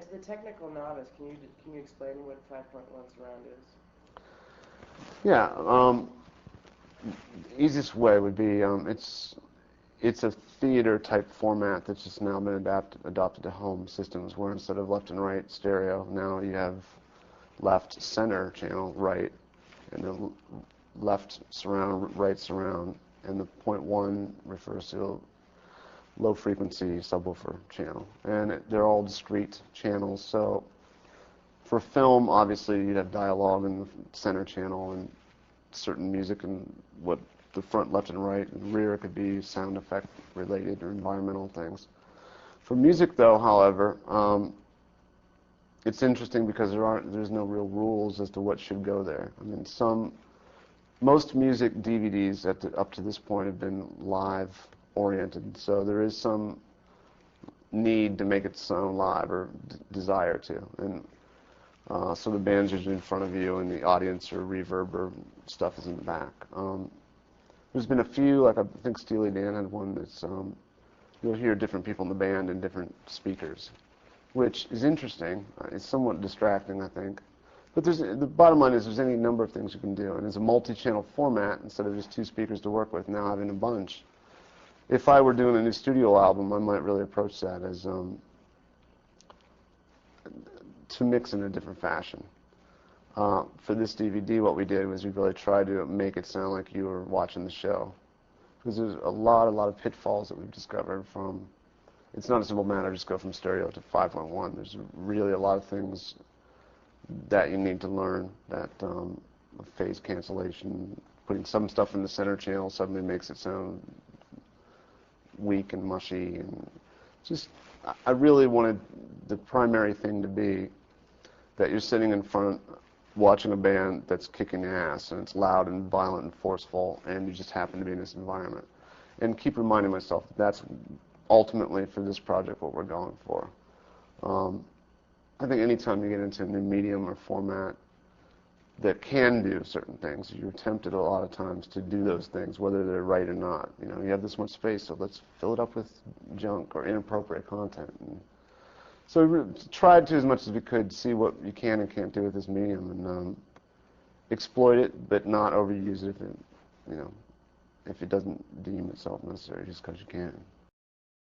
to the technical novice, can you explain what 5.1 surround is? Yeah, the easiest way would be it's a theater type format that's just now been adopted to home systems, where instead of left and right stereo, now you have left center channel right, and then left surround, right surround, and the 0.1 refers to a low frequency subwoofer channel, and they're all discrete channels. So for film, obviously you'd have dialogue in the center channel and certain music and what the front, left, and right, and rear could be sound effect related or environmental things. For music, though, however, it's interesting because there's no real rules as to what should go there. I mean, most music DVDs up to this point have been live oriented, so there is some need to make it sound live or desire to, and so the band's usually in front of you, and the audience or reverb or stuff is in the back. There's been a few, like I think Steely Dan had one that's you'll hear different people in the band and different speakers, which is interesting. It's somewhat distracting, I think. But the bottom line is there's any number of things you can do, and it's a multi-channel format instead of just two speakers to work with. Now having a bunch. If I were doing a new studio album, I might really approach that as to mix in a different fashion. For this DVD, what we did was we really tried to make it sound like you were watching the show, because there's a lot of pitfalls that we've discovered from. It's not a simple matter just go from stereo to 5.1. There's really a lot of things that you need to learn. That phase cancellation, putting some stuff in the center channel suddenly makes it sound weak and mushy, and just I really wanted the primary thing to be that you're sitting in front watching a band that's kicking ass, and it's loud and violent and forceful, and you just happen to be in this environment. And keep reminding myself that that's ultimately, for this project, what we're going for. I think anytime you get into a new medium or format that can do certain things, you're tempted a lot of times to do those things, whether they're right or not. You know, you have this much space, so let's fill it up with junk or inappropriate content. And so we tried to, as much as we could, see what you can and can't do with this medium, and exploit it, but not overuse it if it, if it doesn't deem itself necessary, just because you can.